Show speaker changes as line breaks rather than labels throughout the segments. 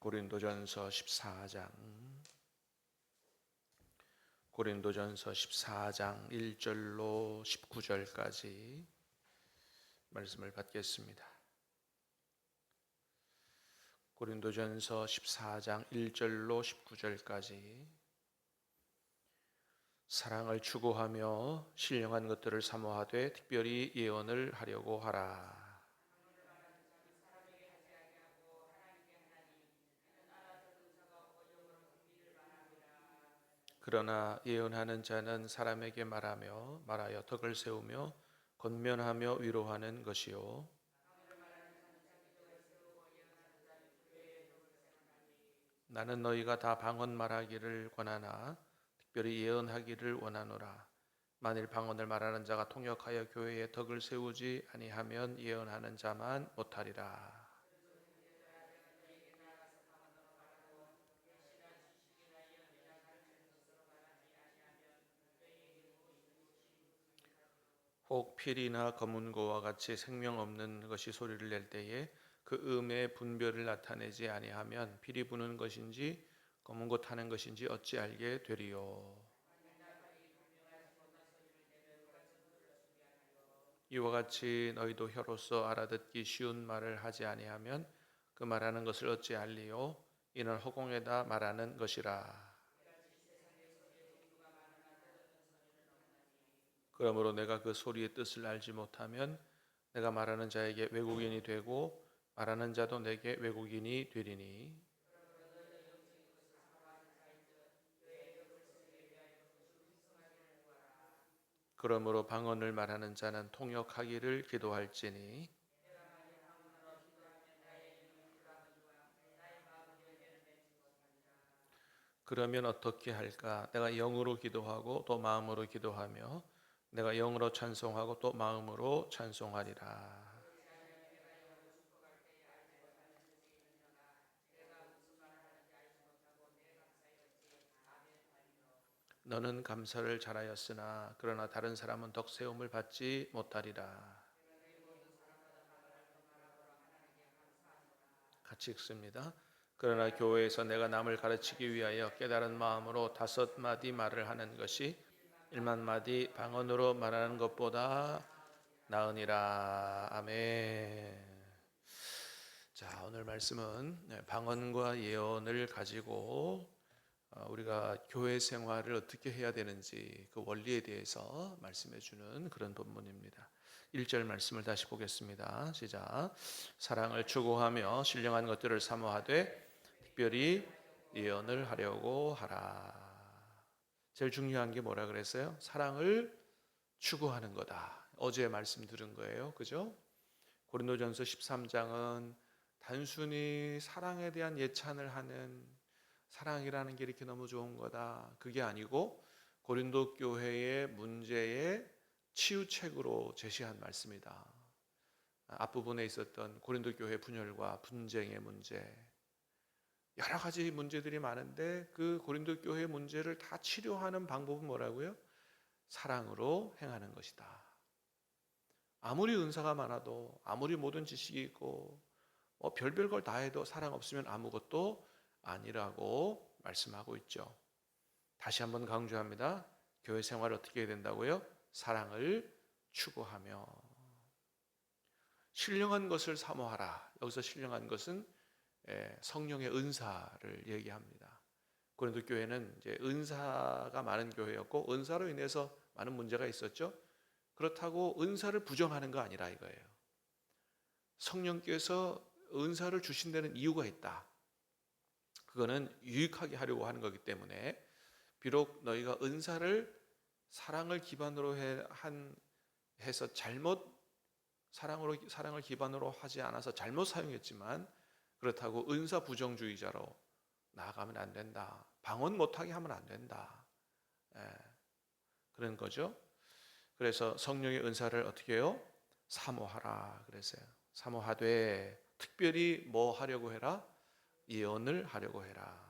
고린도전서 14장 1절로 19절까지 말씀을 받겠습니다. 고린도전서 14장 1절로 19절까지 사랑을 추구하며 신령한 것들을 사모하되 특별히 예언을 하려고 하라. 그러나 예언하는 자는 사람에게 말하여 덕을 세우며 권면하며 위로하는 것이요 나는 너희가 다 방언 말하기를 권하나 특별히 예언하기를 원하노라. 만일 방언을 말하는 자가 통역하여 교회에 덕을 세우지 아니하면 예언하는 자만 못하리라. 혹 필이나 검은고와 같이 생명 없는 것이 소리를 낼 때에 그 음의 분별을 나타내지 아니하면 필이 부는 것인지 검은고 타는 것인지 어찌 알게 되리요. 이와 같이 너희도 혀로서 알아듣기 쉬운 말을 하지 아니하면 그 말하는 것을 어찌 알리요. 이는 허공에다 말하는 것이라. 그러므로 내가 그 소리의 뜻을 알지 못하면 내가 말하는 자에게 외국인이 되고 말하는 자도 내게 외국인이 되리니 그러므로 방언을 말하는 자는 통역하기를 기도할지니 그러면 어떻게 할까? 내가 영으로 기도하고 또 마음으로 기도하며 내가 영으로 찬송하고 또 마음으로 찬송하리라. 너는 감사를 잘하였으나 그러나 다른 사람은 덕세움을 받지 못하리라. 같이 읽습니다. 그러나 교회에서 내가 남을 가르치기 위하여 깨달은 마음으로 5마디 말을 하는 것이 1만마디 방언으로 말하는 것보다 나으니라. 아멘. 자, 오늘 말씀은 방언과 예언을 가지고 우리가 교회 생활을 어떻게 해야 되는지 그 원리에 대해서 말씀해 주는 그런 본문입니다. 1절 말씀을 다시 보겠습니다. 시작. 사랑을 추구하며 신령한 것들을 사모하되 특별히 예언을 하려고 하라. 제일 중요한 게 뭐라 그랬어요? 사랑을 추구하는 거다. 어제 말씀 들은 거예요. 그죠? 고린도전서 13장은 단순히 사랑에 대한 예찬을 하는 사랑이라는 게 이렇게 너무 좋은 거다. 그게 아니고 고린도 교회의 문제의 치유책으로 제시한 말씀이다. 앞부분에 있었던 고린도 교회 분열과 분쟁의 문제, 여러 가지 문제들이 많은데 그 고린도 교회 문제를 다 치료하는 방법은 뭐라고요? 사랑으로 행하는 것이다. 아무리 은사가 많아도 아무리 모든 지식이 있고 별별 걸 다 해도 사랑 없으면 아무것도 아니라고 말씀하고 있죠. 다시 한번 강조합니다. 교회 생활을 어떻게 해야 된다고요? 사랑을 추구하며 신령한 것을 사모하라. 여기서 신령한 것은 성령의 은사를 얘기합니다. 고린도 교회는 이제 은사가 많은 교회였고 은사로 인해서 많은 문제가 있었죠. 그렇다고 은사를 부정하는 거 아니라 이거예요. 성령께서 은사를 주신다는 이유가 있다. 그거는 유익하게 하려고 하는 거기 때문에 비록 너희가 은사를 사랑을 기반으로 해서 잘못 사랑을 기반으로 하지 않아서 잘못 사용했지만 그렇다고 은사 부정주의자로 나아가면 안 된다. 방언 못하게 하면 안 된다. 그런 거죠. 그래서 성령의 은사를 어떻게 해요? 사모하라 그랬어요. 사모하되 특별히 뭐 하려고 해라? 예언을 하려고 해라.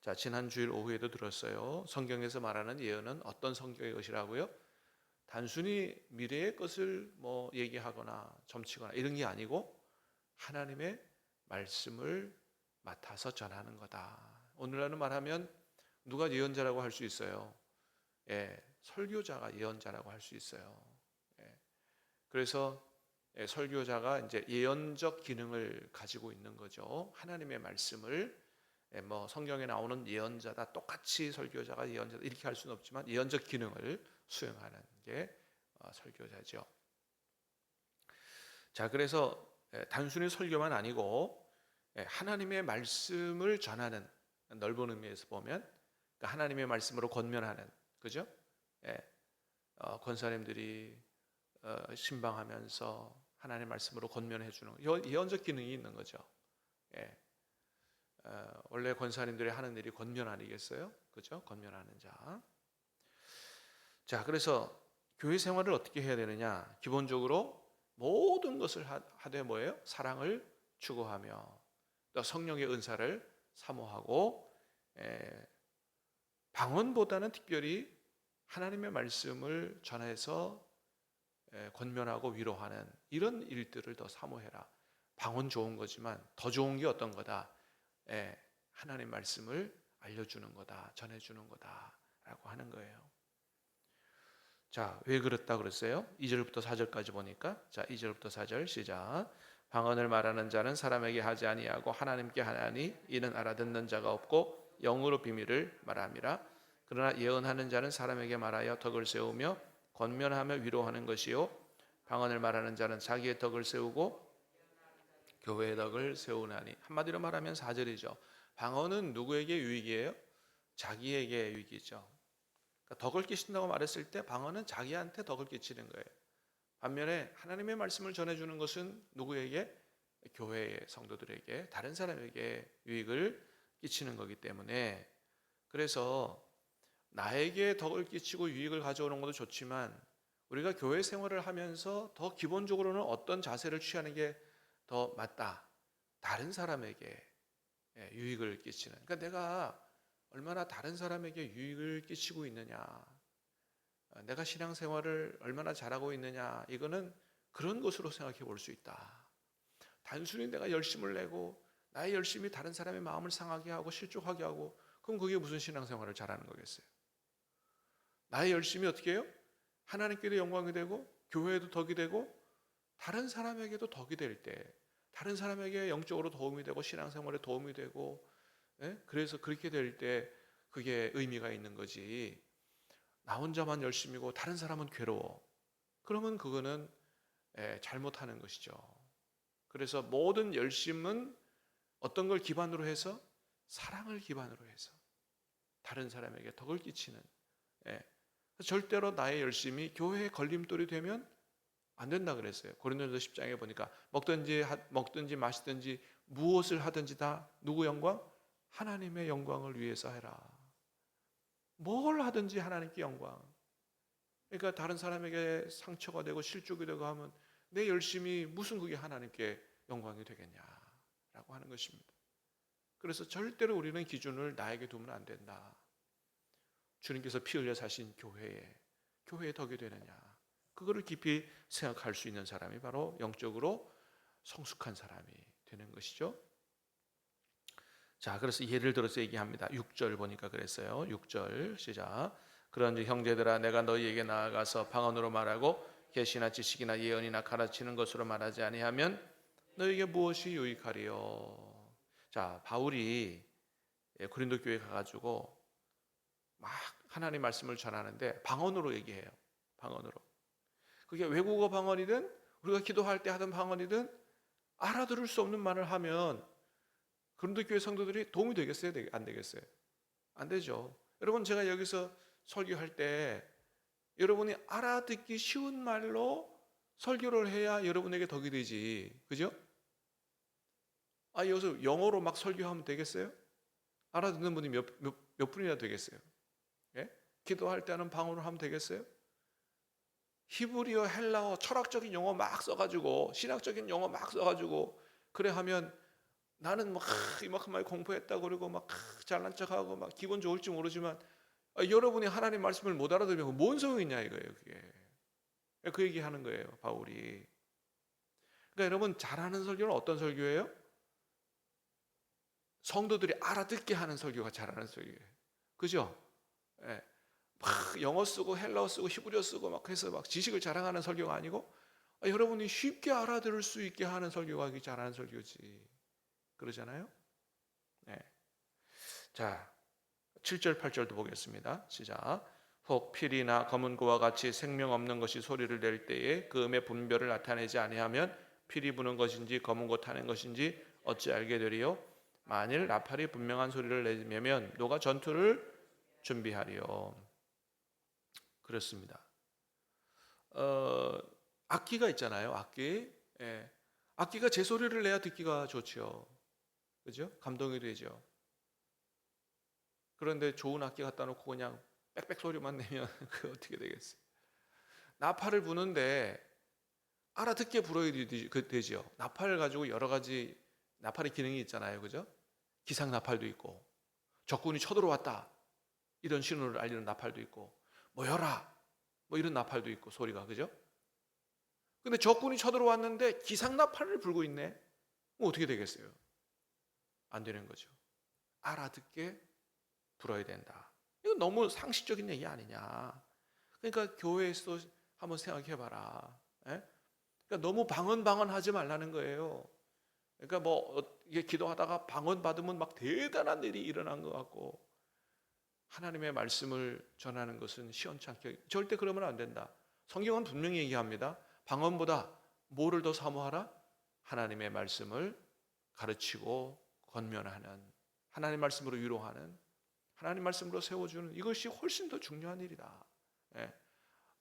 자, 지난 주일 오후에도 들었어요. 성경에서 말하는 예언은 어떤 성격의 것이라고요? 단순히 미래의 것을 뭐 얘기하거나 점치거나 이런 게 아니고 하나님의 말씀을 맡아서 전하는 거다. 오늘날로 말하면 누가 예언자라고 할 수 있어요? 예, 설교자가 예언자라고 할 수 있어요. 예, 그래서 설교자가 이제 예언적 기능을 가지고 있는 거죠. 하나님의 말씀을 뭐 성경에 나오는 예언자다, 똑같이 설교자가 예언자다 이렇게 할 수는 없지만 예언적 기능을 수행하는 게 설교자죠. 자, 그래서 단순히 설교만 아니고 하나님의 말씀을 전하는, 넓은 의미에서 보면 그러니까 하나님의 말씀으로 권면하는, 그죠? 권사님들이 신방하면서 하나님의 말씀으로 권면해 주는 예언적 기능이 있는 거죠. 원래 권사님들이 하는 일이 권면 아니겠어요? 그죠? 권면하는 자. 자, 그래서 교회 생활을 어떻게 해야 되느냐? 기본적으로 모든 것을 하되 뭐예요? 사랑을 추구하며 또 성령의 은사를 사모하고 방언보다는 특별히 하나님의 말씀을 전해서 권면하고 위로하는 이런 일들을 더 사모해라. 방언 좋은 거지만 더 좋은 게 어떤 거다? 하나님 말씀을 알려주는 거다, 전해주는 거다라고 하는 거예요. 자, 왜 그렇다 그랬어요? 2절부터 4절까지 보니까, 자, 2절부터 4절 시작. 방언을 말하는 자는 사람에게 하지 아니하고 하나님께 하나니 이는 알아듣는 자가 없고 영으로 비밀을 말함이라. 그러나 예언하는 자는 사람에게 말하여 덕을 세우며 권면하며 위로하는 것이요 방언을 말하는 자는 자기의 덕을 세우고 교회의 덕을 세우나니. 한마디로 말하면 4절이죠. 방언은 누구에게 유익이에요? 자기에게 유익이죠. 그러니까 덕을 끼친다고 말했을 때 방언은 자기한테 덕을 끼치는 거예요. 반면에 하나님의 말씀을 전해주는 것은 누구에게? 교회의 성도들에게, 다른 사람에게 유익을 끼치는 거기 때문에, 그래서 나에게 덕을 끼치고 유익을 가져오는 것도 좋지만 우리가 교회 생활을 하면서 더 기본적으로는 어떤 자세를 취하는 게 더 맞다? 다른 사람에게 유익을 끼치는, 그러니까 내가 얼마나 다른 사람에게 유익을 끼치고 있느냐, 내가 신앙생활을 얼마나 잘하고 있느냐, 이거는 그런 것으로 생각해 볼 수 있다. 단순히 내가 열심을 내고 나의 열심이 다른 사람의 마음을 상하게 하고 실족하게 하고, 그럼 그게 무슨 신앙생활을 잘하는 거겠어요? 나의 열심이 어떻게 해요? 하나님께도 영광이 되고 교회에도 덕이 되고 다른 사람에게도 덕이 될 때, 다른 사람에게 영적으로 도움이 되고 신앙생활에 도움이 되고, 그래서 그렇게 될 때 그게 의미가 있는 거지. 나 혼자만 열심이고 다른 사람은 괴로워. 그러면 그거는 잘못하는 것이죠. 그래서 모든 열심은 어떤 걸 기반으로 해서? 사랑을 기반으로 해서 다른 사람에게 덕을 끼치는. 절대로 나의 열심이 교회의 걸림돌이 되면 안 된다 그랬어요. 고린도전서 10장에 보니까 먹든지 마시든지 무엇을 하든지 다 누구 영광? 하나님의 영광을 위해서 해라. 뭘 하든지 하나님께 영광. 그러니까 다른 사람에게 상처가 되고 실족이 되고 하면 내 열심이 무슨 그게 하나님께 영광이 되겠냐라고 하는 것입니다. 그래서 절대로 우리는 기준을 나에게 두면 안 된다. 주님께서 피 흘려 사신 교회에 덕이 되느냐, 그거를 깊이 생각할 수 있는 사람이 바로 영적으로 성숙한 사람이 되는 것이죠. 자, 그래서 예를 들어서 얘기합니다. 6절 보니까 그랬어요. 6절 시작. 그런즉 형제들아, 내가 너희에게 나아가서 방언으로 말하고 계시나 지식이나 예언이나 가르치는 것으로 말하지 아니하면 너희에게 무엇이 유익하리요? 자, 바울이 고린도 교회에 가가지고 막 하나님 말씀을 전하는데 방언으로 얘기해요. 방언으로. 그게 외국어 방언이든 우리가 기도할 때 하던 방언이든 알아들을 수 없는 말을 하면 고린도 교회 성도들이 도움이 되겠어요? 안 되겠어요? 안 되죠. 여러분, 제가 여기서 설교할 때 여러분이 알아듣기 쉬운 말로 설교를 해야 여러분에게 덕이 되지. 그죠? 여기서 영어로 막 설교하면 되겠어요? 알아듣는 분이 몇 분이나 되겠어요? 예? 기도할 때는 방언으로 하면 되겠어요? 히브리어, 헬라어, 철학적인 용어 막 써가지고 신학적인 용어 막 써가지고 그래 하면 나는 막 이만큼 많이 공부했다고 그러고 막 잘난 척하고 막 기분 좋을지 모르지만 여러분이 하나님 말씀을 못 알아들으면 뭔 소용이 있냐 이거예요. 그게 그 얘기하는 거예요, 바울이. 그러니까 여러분, 잘하는 설교는 어떤 설교예요? 성도들이 알아듣게 하는 설교가 잘하는 설교예요. 그죠? 예. 막 영어 쓰고 헬라어 쓰고 히브리어 쓰고 막 해서 막 지식을 자랑하는 설교가 아니고 여러분이 쉽게 알아들을 수 있게 하는 설교가 잘하는 설교지. 그러잖아요? 네. 자, 7절 8절도 보겠습니다. 시작. 혹 필이나 검은 고와 같이 생명 없는 것이 소리를 낼 때에 그 음의 분별을 나타내지 아니하면 필이 부는 것인지 검은 고 타는 것인지 어찌 알게 되리요? 만일 나팔이 분명한 소리를 내면 너가 전투를 준비하리요. 그렇습니다. 악기가 있잖아요. 악기. 예. 악기가 제 소리를 내야 듣기가 좋죠. 그죠? 감동이 되죠. 그런데 좋은 악기 갖다 놓고 그냥 빽빽 소리만 내면 그 어떻게 되겠어요? 나팔을 부는데 알아듣게 불어야 되죠. 나팔을 가지고 여러 가지 나팔의 기능이 있잖아요. 그죠? 기상 나팔도 있고 적군이 쳐들어왔다 이런 신호를 알리는 나팔도 있고 모여라 뭐 이런 나팔도 있고 소리가 그죠? 근데 적군이 쳐들어왔는데 기상 나팔을 불고 있네. 뭐 어떻게 되겠어요? 안 되는 거죠. 알아듣게 불어야 된다. 이건 너무 상식적인 얘기 아니냐. 그러니까 교회에서 한번 생각해봐라. 예? 그러니까 너무 방언하지 말라는 거예요. 그러니까 뭐 이게 기도하다가 방언 받으면 막 대단한 일이 일어난 것 같고 하나님의 말씀을 전하는 것은 시원찮게 절대 그러면 안 된다. 성경은 분명히 얘기합니다. 방언보다 뭐를 더 사모하라? 하나님의 말씀을 가르치고 권면하는 하나님 말씀으로 위로하는 하나님 말씀으로 세워주는 이것이 훨씬 더 중요한 일이다. 예.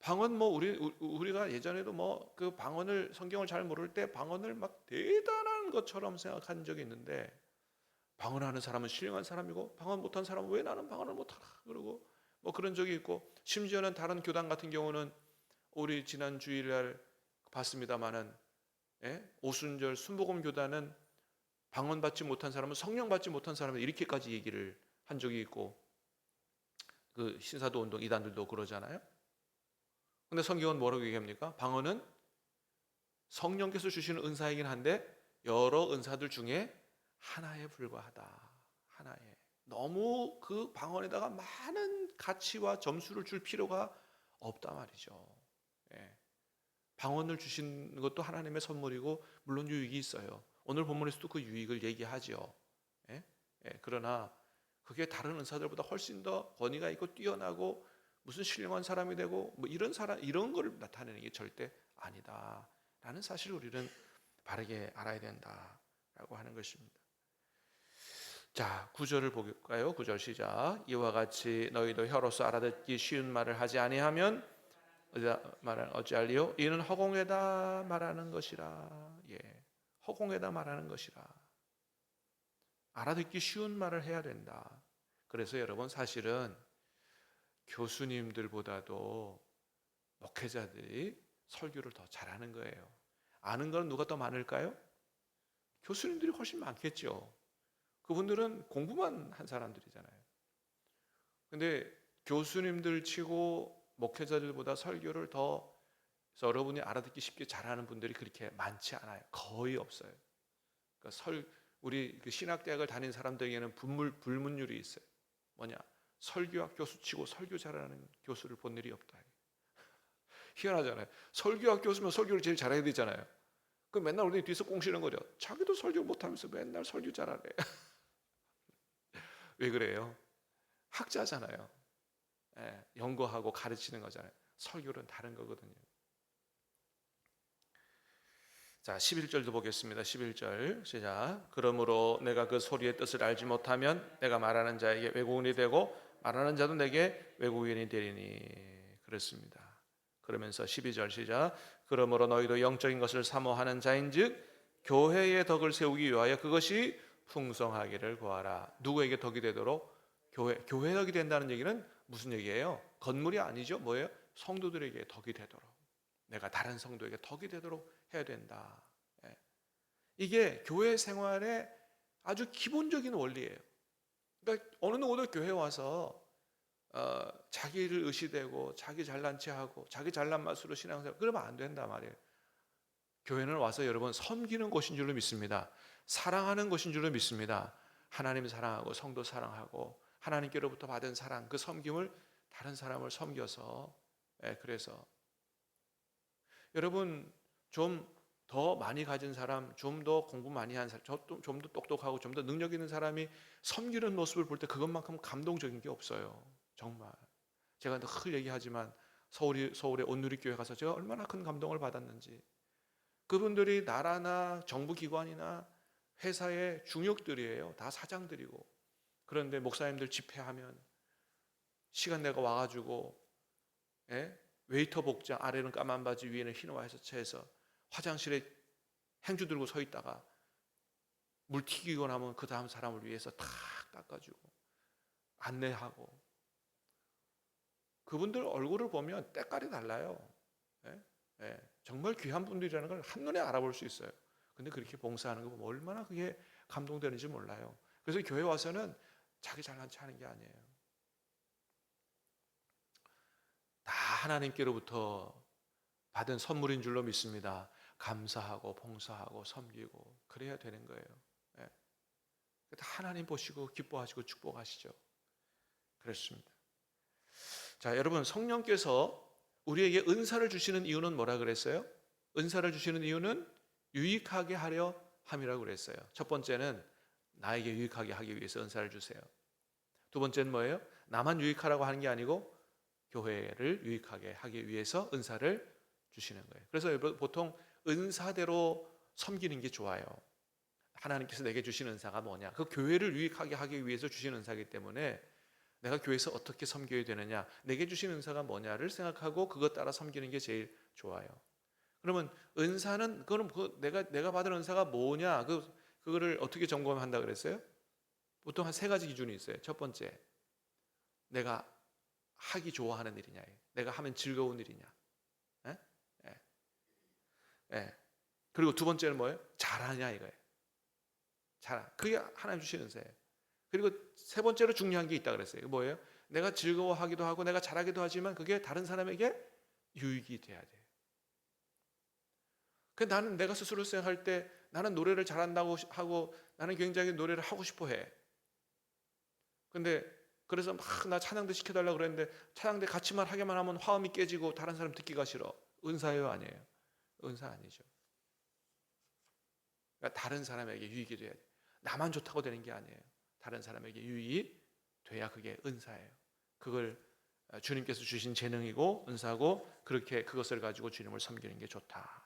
방언 뭐 우리가 예전에도 뭐 그 방언을 성경을 잘 모를 때 방언을 막 대단한 것처럼 생각한 적이 있는데 방언하는 사람은 신령한 사람이고 방언 못한 사람은 왜 나는 방언을 못하나 그러고 뭐 그런 적이 있고 심지어는 다른 교단 같은 경우는 우리 지난 주일날 봤습니다마는 오순절 순복음 교단은 방언 받지 못한 사람은 성령 받지 못한 사람은 이렇게까지 얘기를 한 적이 있고 그 신사도 운동 이단들도 그러잖아요. 근데 성경은 뭐라고 얘기합니까? 방언은 성령께서 주시는 은사이긴 한데 여러 은사들 중에 하나에 불과하다. 하나에. 너무 그 방언에다가 많은 가치와 점수를 줄 필요가 없다 말이죠. 예. 방언을 주신 것도 하나님의 선물이고 물론 유익이 있어요. 오늘 본문에서도 그 유익을 얘기하죠. 예? 예. 그러나 그게 다른 은사들보다 훨씬 더 권위가 있고 뛰어나고 무슨 신령한 사람이 되고 뭐 이런 걸 나타내는 게 절대 아니다라는 사실을 우리는 바르게 알아야 된다라고 하는 것입니다. 자, 9절을 볼까요? 9절 시작. 이와 같이 너희도 혀로서 알아듣기 쉬운 말을 하지 아니하면 어찌할리요? 이는 허공에다 말하는 것이라. 예, 허공에다 말하는 것이라. 알아듣기 쉬운 말을 해야 된다. 그래서 여러분 사실은 교수님들보다도 목회자들이 설교를 더 잘하는 거예요. 아는 건 누가 더 많을까요? 교수님들이 훨씬 많겠죠. 그분들은 공부만 한 사람들이잖아요. 근데 교수님들 치고 목회자들보다 설교를 더 여러분이 알아듣기 쉽게 잘하는 분들이 그렇게 많지 않아요. 거의 없어요. 그러니까 우리 그 신학대학을 다닌 사람들에게는 불문율이 있어요. 뭐냐? 설교학 교수 치고 설교 잘하는 교수를 본 일이 없다. 희한하잖아요. 설교학 교수면 설교를 제일 잘해야 되잖아요. 그 맨날 우리 뒤에서 꽁시는 거죠. 자기도 설교 못하면서 맨날 설교 잘하네. 왜 그래요? 학자잖아요. 예, 연구하고 가르치는 거잖아요. 설교는 다른 거거든요. 자, 11절도 보겠습니다. 11절 시작. 그러므로 내가 그 소리의 뜻을 알지 못하면 내가 말하는 자에게 외국인이 되고 말하는 자도 내게 외국인이 되리니. 그렇습니다. 그러면서 12절 시작. 그러므로 너희도 영적인 것을 사모하는 자인즉 교회의 덕을 세우기 위하여 그것이 풍성하기를 구하라. 누구에게 덕이 되도록? 교회 덕이 된다는 얘기는 무슨 얘기예요? 건물이 아니죠. 뭐예요? 성도들에게 덕이 되도록. 내가 다른 성도에게 덕이 되도록 해야 된다. 이게 교회 생활의 아주 기본적인 원리예요. 그러니까 어느 누구도 교회 와서 자기를 의시되고 자기 잘난 체하고 자기 잘난 맛으로 신앙생활 그러면 안 된단 말이에요. 교회는 와서 여러분 섬기는 곳인 줄로 믿습니다. 사랑하는 곳인 줄로 믿습니다. 하나님 사랑하고 성도 사랑하고 하나님께로부터 받은 사랑, 그 섬김을 다른 사람을 섬겨서, 그래서 여러분, 좀 더 많이 가진 사람, 좀 더 공부 많이 한 사람, 좀 더 똑똑하고 좀 더 능력 있는 사람이 섬기는 모습을 볼 때 그것만큼 감동적인 게 없어요. 정말. 제가 늘 얘기하지만 서울의 온누리교회 가서 제가 얼마나 큰 감동을 받았는지, 그분들이 나라나 정부기관이나 회사의 중역들이에요. 다 사장들이고. 그런데 목사님들 집회하면 시간 내가 와가지고, 웨이터 복장, 아래는 까만 바지, 위에는 흰 와이셔츠에서 화장실에 행주 들고 서 있다가 물 튀기고 나면 그 다음 사람을 위해서 탁 닦아주고 안내하고, 그분들 얼굴을 보면 때깔이 달라요. 정말 귀한 분들이라는 걸 한눈에 알아볼 수 있어요. 근데 그렇게 봉사하는 거 보면 얼마나 그게 감동되는지 몰라요. 그래서 교회 와서는 자기 잘난 체 하는 게 아니에요. 다 하나님께로부터 받은 선물인 줄로 믿습니다. 감사하고 봉사하고 섬기고 그래야 되는 거예요. 다 하나님 보시고 기뻐하시고 축복하시죠. 그렇습니다. 자, 여러분, 성령께서 우리에게 은사를 주시는 이유는 뭐라 그랬어요? 은사를 주시는 이유는 유익하게 하려 함이라고 그랬어요. 첫 번째는 나에게 유익하게 하기 위해서 은사를 주세요. 두 번째는 뭐예요? 나만 유익하라고 하는 게 아니고 교회를 유익하게 하기 위해서 은사를 주시는 거예요. 그래서 보통 은사대로 섬기는 게 좋아요. 하나님께서 내게 주신 은사가 뭐냐? 그 교회를 유익하게 하기 위해서 주신 은사이기 때문에 내가 교회에서 어떻게 섬겨야 되느냐, 내게 주신 은사가 뭐냐를 생각하고 그것 따라 섬기는 게 제일 좋아요. 그러면 은사는, 그럼 내가 받은 은사가 뭐냐, 그거를 어떻게 점검한다 그랬어요? 보통 한 세 가지 기준이 있어요. 첫 번째, 내가 하기 좋아하는 일이냐, 내가 하면 즐거운 일이냐, 그리고 두 번째는 뭐예요? 잘하냐 이거예요. 그게 하나님 주신 은사예요. 그리고 세 번째로 중요한 게 있다 그랬어요. 이거 뭐예요? 내가 즐거워하기도 하고 내가 잘하기도 하지만 그게 다른 사람에게 유익이 돼야 돼요. 나는 내가 스스로 생각할 때 나는 노래를 잘한다고 하고 나는 굉장히 노래를 하고 싶어 해. 근데 그래서 막 나 찬양대 시켜달라고 그랬는데 찬양대 같이만 하게만 하면 화음이 깨지고 다른 사람 듣기가 싫어. 은사예요, 아니에요? 은사 아니죠. 그러니까 다른 사람에게 유익이 돼야 돼요. 나만 좋다고 되는 게 아니에요. 다른 사람에게 유익이 돼야 그게 은사예요. 그걸 주님께서 주신 재능이고 은사고, 그렇게 그것을 가지고 주님을 섬기는 게 좋다.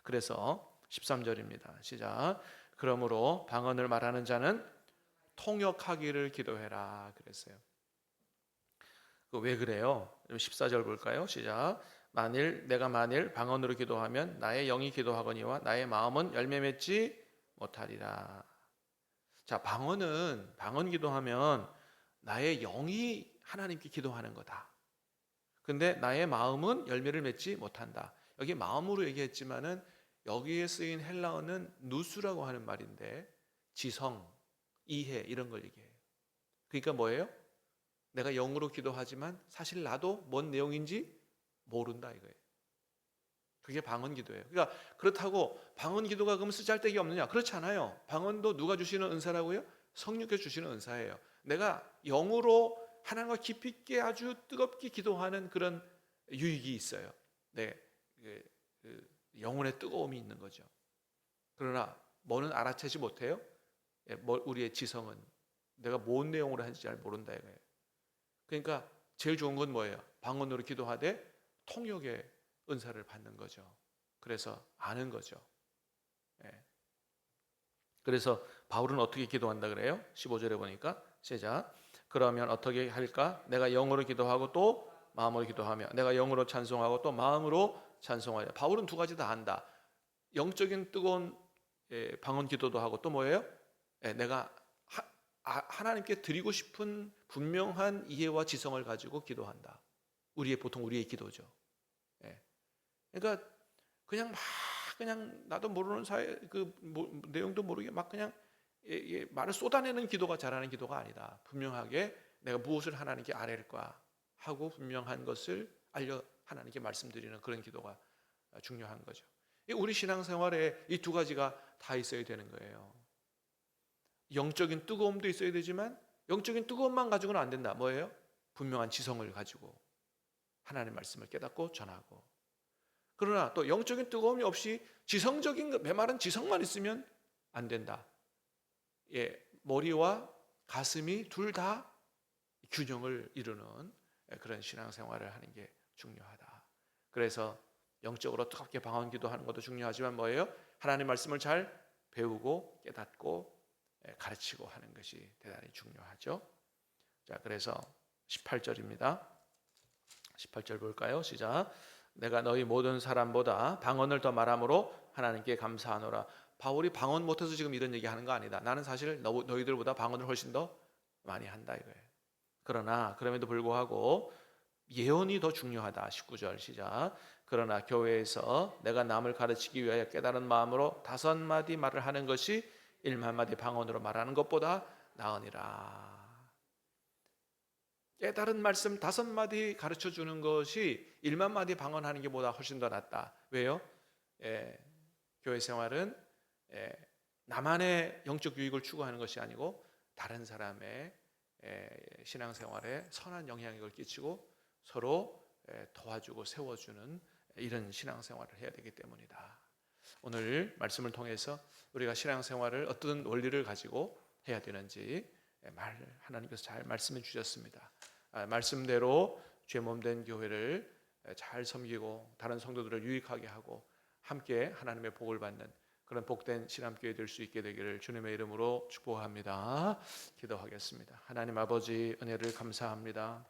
그래서 13절입니다. 시작. 그러므로 방언을 말하는 자는 통역하기를 기도해라 그랬어요. 왜 그래요? 14절 볼까요? 시작. 내가 만일 방언으로 기도하면 나의 영이 기도하거니와 나의 마음은 열매 맺지 못하리라. 자, 방언 기도하면 나의 영이 하나님께 기도하는 거다. 근데 나의 마음은 열매를 맺지 못한다. 여기 마음으로 얘기했지만은 여기에 쓰인 헬라어는 누수라고 하는 말인데, 지성, 이해 이런 걸 얘기해요. 그러니까 뭐예요? 내가 영으로 기도하지만 사실 나도 뭔 내용인지 모른다 이거예요. 그게 방언 기도예요. 그러니까 그렇다고 방언 기도가 그럼 쓰잘데기 없느냐? 그렇지 않아요. 방언도 누가 주시는 은사라고요? 성령께서 주시는 은사예요. 내가 영으로 하나님과 깊이 있게 아주 뜨겁게 기도하는 그런 유익이 있어요. 영혼의 뜨거움이 있는 거죠. 그러나 뭐는 알아채지 못해요? 우리의 지성은 내가 뭔 내용으로 하는지 잘 모른다 이거예요. 그러니까 제일 좋은 건 뭐예요? 방언으로 기도하되 통역의 은사를 받는 거죠. 그래서 아는 거죠. 그래서 바울은 어떻게 기도한다 그래요? 15절에 보니까 시작. 그러면 어떻게 할까? 내가 영어로 기도하고 또 마음으로 기도하며 내가 영어로 찬송하고 또 마음으로 찬송하려. 바울은 두 가지 다 한다. 영적인 뜨거운 방언 기도도 하고 또 뭐예요? 내가 하나님께 드리고 싶은 분명한 이해와 지성을 가지고 기도한다. 보통 우리의 기도죠. 그러니까 그냥 나도 모르는 내용도 모르게 막 그냥 말을 쏟아내는 기도가 잘하는 기도가 아니다. 분명하게 내가 무엇을 하나님께 아뢰일까 하고 분명한 것을 알려 하나님께 말씀드리는 그런 기도가 중요한 거죠. 우리 신앙생활에 이 두 가지가 다 있어야 되는 거예요. 영적인 뜨거움도 있어야 되지만 영적인 뜨거움만 가지고는 안 된다. 뭐예요? 분명한 지성을 가지고 하나님의 말씀을 깨닫고 전하고. 그러나 또 영적인 뜨거움이 없이 지성적인 메마른 지성만 있으면 안 된다. 예, 머리와 가슴이 둘 다 균형을 이루는 그런 신앙생활을 하는 게 중요하다. 그래서 영적으로 뜨겁게 방언 기도하는 것도 중요하지만 뭐예요? 하나님의 말씀을 잘 배우고 깨닫고 가르치고 하는 것이 대단히 중요하죠. 자, 그래서 18절입니다. 18절 볼까요? 시작. 내가 너희 모든 사람보다 방언을 더 말함으로 하나님께 감사하노라. 바울이 방언 못해서 지금 이런 얘기하는 거 아니다. 나는 사실 너희들보다 방언을 훨씬 더 많이 한다 이거예요. 그러나 그럼에도 불구하고 예언이 더 중요하다. 19절 시작. 그러나 교회에서 내가 남을 가르치기 위하여 깨달은 마음으로 5마디 말을 하는 것이 1만마디 방언으로 말하는 것보다 나으니라. 깨달은 말씀 5마디 가르쳐 주는 것이 1만마디 방언하는 게 보다 훨씬 더 낫다. 왜요? 교회 생활은 나만의 영적 유익을 추구하는 것이 아니고 다른 사람의 신앙생활에 선한 영향력을 끼치고 서로 도와주고 세워주는 이런 신앙생활을 해야 되기 때문이다. 오늘 말씀을 통해서 우리가 신앙생활을 어떤 원리를 가지고 해야 되는지 하나님께서 잘 말씀해 주셨습니다. 말씀대로 죄몸된 교회를 잘 섬기고 다른 성도들을 유익하게 하고 함께 하나님의 복을 받는 그런 복된 신앙교회 될 수 있게 되기를 주님의 이름으로 축복합니다. 기도하겠습니다. 하나님 아버지 은혜를 감사합니다.